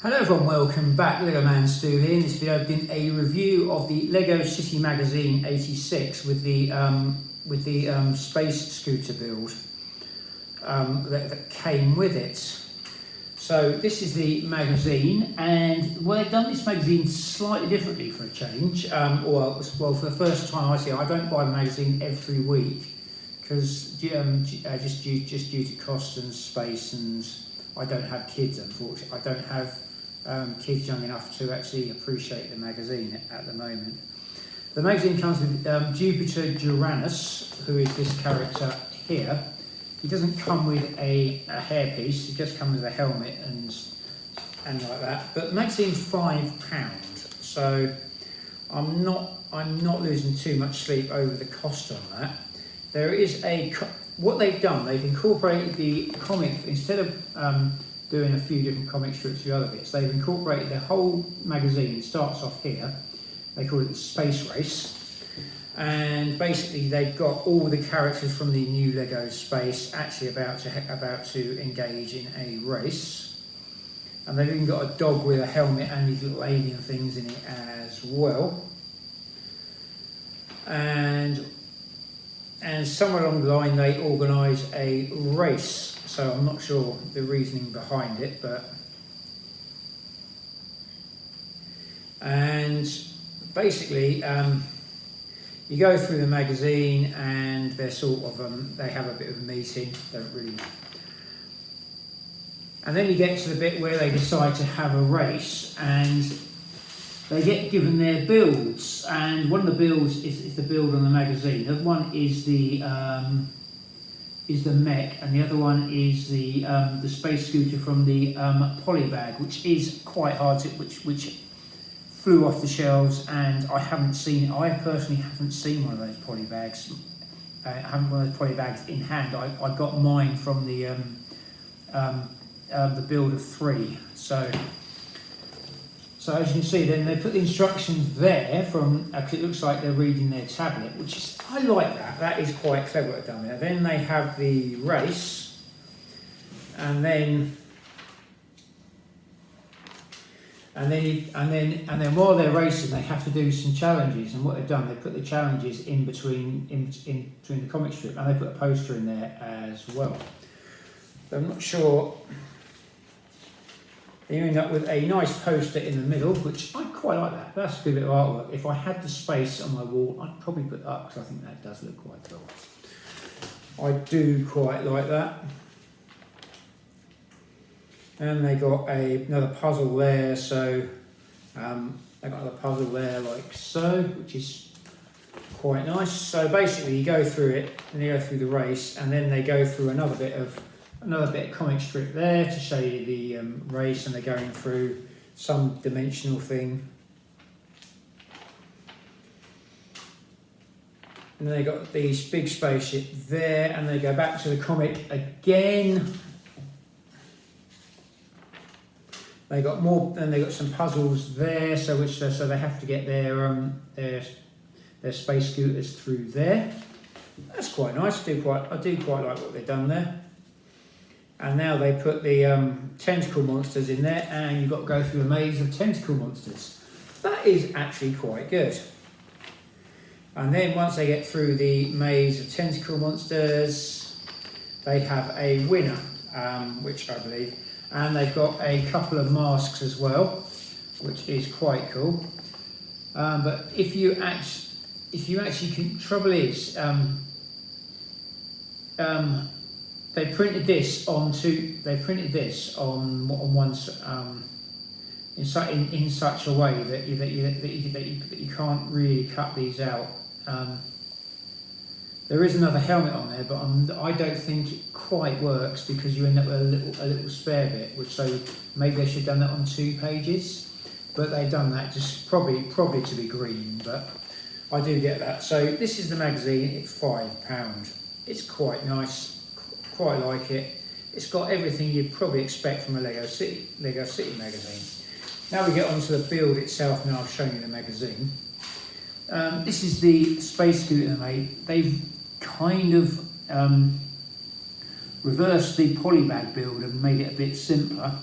Hello everyone, welcome back. Lego Man Stu here. In this video I've done a review of the Lego City Magazine 86 with the space scooter build that came with it. So this is the magazine, and well, they've done this magazine slightly differently for a change. Well, for the first time I see it, I don't buy the magazine every week because just due to cost and space, and I don't have kids, unfortunately. I don't have kids young enough to actually appreciate the magazine at the moment. The magazine comes with Jupiter Uranus, who is this character here. He doesn't come with a hairpiece, he just comes with a helmet and like that. But the magazine's £5, so I'm not losing too much sleep over the cost on that. There is what they've done, they've incorporated the comic, instead of doing a few different comic strips with other bits, they've incorporated the whole magazine. It starts off here, they call it the Space Race, and basically they've got all the characters from the new Lego Space actually about to engage in a race, and they've even got a dog with a helmet and these little alien things in it as well. And somewhere along the line they organise a race, so I'm not sure the reasoning behind it, and basically you go through the magazine and they're sort of they have a bit of a meeting, don't really, and then you get to the bit where they decide to have a race, and they get given their builds, and one of the builds is the build on the magazine. The other one is the mech, and the other one is the space scooter from the polybag, which is quite hard to, which flew off the shelves, and I haven't seen it. I personally haven't seen one of those polybags. I haven't one of those polybags in hand. I got mine from the build of 3. So as you can see, then they put the instructions there from, because it looks like they're reading their tablet, which is, I like that. That is quite clever what they've done there. Then they have the race, and then while they're racing, they have to do some challenges. And what they've done, they put the challenges in between the comic strip, and they put a poster in there as well. So I'm not sure. You end up with a nice poster in the middle, which I quite like that. That's a good bit of artwork. If I had the space on my wall, I'd probably put that up because I think that does look quite cool. I do quite like that. And they got another puzzle there, so they got another puzzle there like so, which is quite nice. So basically you go through it, and you go through the race, and then they go through another bit of comic strip there to show you the race, and they're going through some dimensional thing. And then they got these big spaceship there, and they go back to the comic again. They got more, then they got some puzzles there, so they have to get their space scooters through there. That's quite nice. I do quite like what they've done there. And now they put the tentacle monsters in there, and you've got to go through a maze of tentacle monsters. That is actually quite good. And then once they get through the maze of tentacle monsters, they have a winner, which I believe, and they've got a couple of masks as well, which is quite cool. But if you actually, trouble is, they printed this on one in such a way that you can't really cut these out. There is another helmet on there, but I don't think it quite works because you end up with a little spare bit. So maybe they should have done that on 2 pages, but they've done that just probably to be green. But I do get that. So this is the magazine. It's £5. It's quite nice. Quite like it. It's got everything you'd probably expect from a Lego City magazine. Now we get on to the build itself. Now I've shown you the magazine. This is the space scooter they made. They've kind of reversed the polybag build and made it a bit simpler.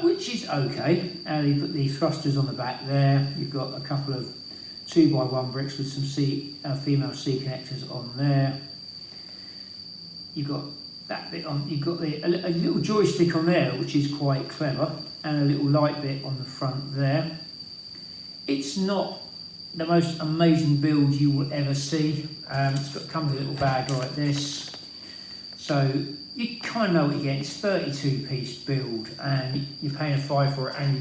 which is okay. And you put the thrusters on the back there. You've got a couple of 2x1 bricks with some female C connectors on there. You've got that bit on. You've got a little joystick on there, which is quite clever, and a little light bit on the front there. It's not the most amazing build you will ever see. Comes with a little bag like this, so you kind of know what you get. It's 32-piece build, and you're paying a $5 for it, and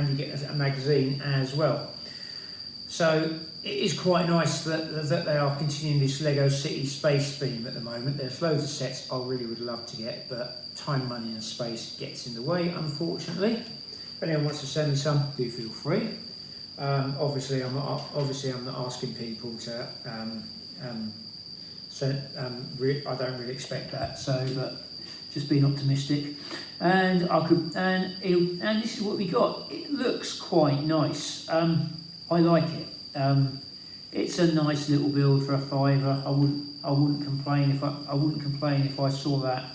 you get a magazine as well. So it is quite nice that they are continuing this Lego City space theme at the moment. There's loads of sets I really would love to get, but time, money, and space gets in the way, unfortunately. If anyone wants to send me some, do feel free. Obviously, I'm not asking people to. I don't really expect that. So, but just being optimistic. And this is what we got. It looks quite nice. I like it. It's a nice little build for a $5. I wouldn't complain if I saw that.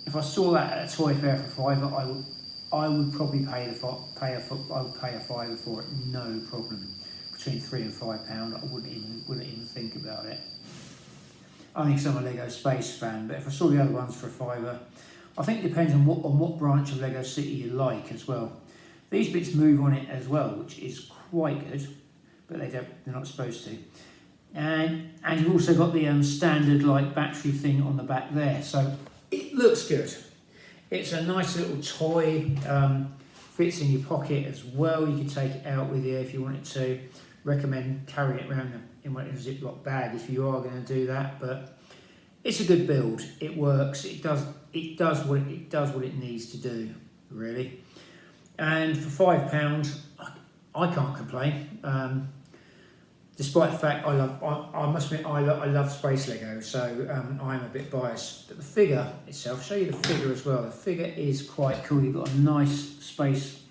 If I saw that at a toy fair for $5, I would probably pay a $5 for it, no problem. Between £3 and £5, I wouldn't even think about it. Only because I'm a Lego Space fan, but if I saw the other ones for a $5, I think it depends on what branch of Lego City you like as well. These bits move on it as well, which is quite good, but they're not supposed to. And you've also got the standard like battery thing on the back there, so it looks good. It's a nice little toy, fits in your pocket as well. You can take it out with you if you wanted to. Recommend carrying it around in a Ziploc bag if you are going to do that. But it's a good build. It works. It does what it needs to do, really. And for £5, I can't complain. Despite the fact I must admit I love space Lego, so I'm a bit biased. But the figure itself, I'll show you the figure as well. The figure is quite cool. You've got a nice space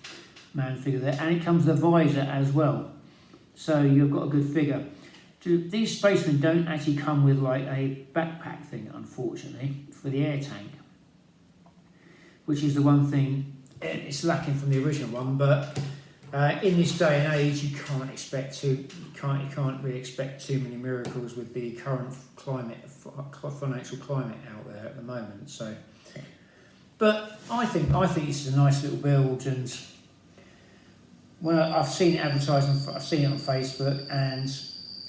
man figure there, and it comes with a visor as well. So you've got a good figure. These spacemen don't actually come with like a backpack thing, unfortunately, for the air tank, which is the one thing it's lacking from the original one. But in this day and age, you can't really expect too many miracles with the current financial climate out there at the moment. So, but I think this is a nice little build, and when I've seen it advertised, I've seen it on Facebook, and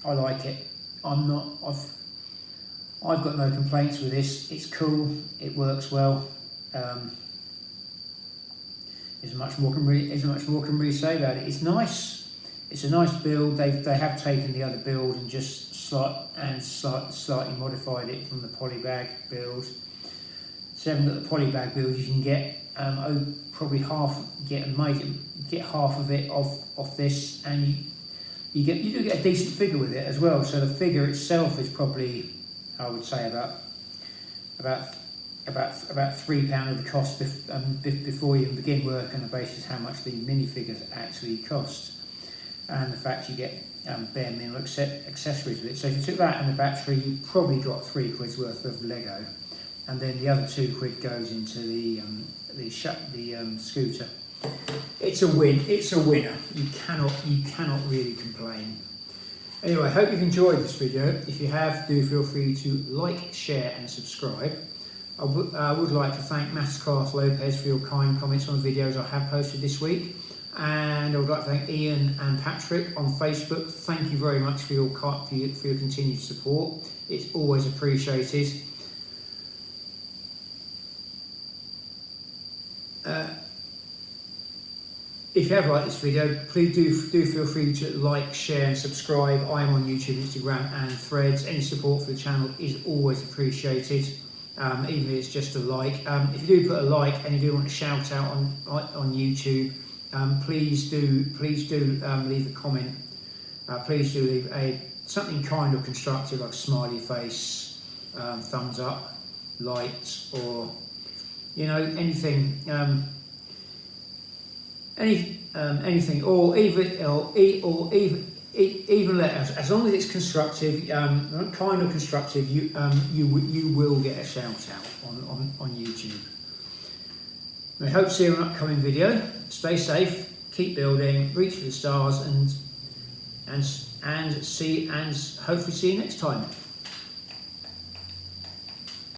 I like it. I've got no complaints with this. It's cool. It works well. Isn't much more can really say about it. It's nice. It's a nice build. They have taken the other build and just slightly modified it from the polybag build. So haven't got the polybag build. You can get probably get half of it off this, and you do get a decent figure with it as well. So the figure itself is probably, I would say, about £3 of the cost before you begin work on the basis how much the minifigures actually cost, and the fact you get bare minimum accessories with it. So if you took that and the battery, you probably got £3 worth of Lego, and then the other £2 goes into the scooter. It's a win. It's a winner. You cannot really complain. Anyway, I hope you've enjoyed this video. If you have, do feel free to like, share, and subscribe. I would like to thank Masterclass Lopez for your kind comments on the videos I have posted this week, and I would like to thank Ian and Patrick on Facebook. Thank you very much for your continued support. It's always appreciated. If you have liked this video, please do feel free to like, share, and subscribe. I am on YouTube, Instagram, and Threads. Any support for the channel is always appreciated. Even if it's just a like. If you do put a like and you do want to shout out on YouTube, please do leave a comment. Please do leave something kind or constructive, like a smiley face, thumbs up, light, or anything, anything, or even letters, as long as it's constructive, kind of constructive, you will get a shout out on YouTube. We hope to see you in an upcoming video. Stay safe, keep building, reach for the stars, and hopefully see you next time.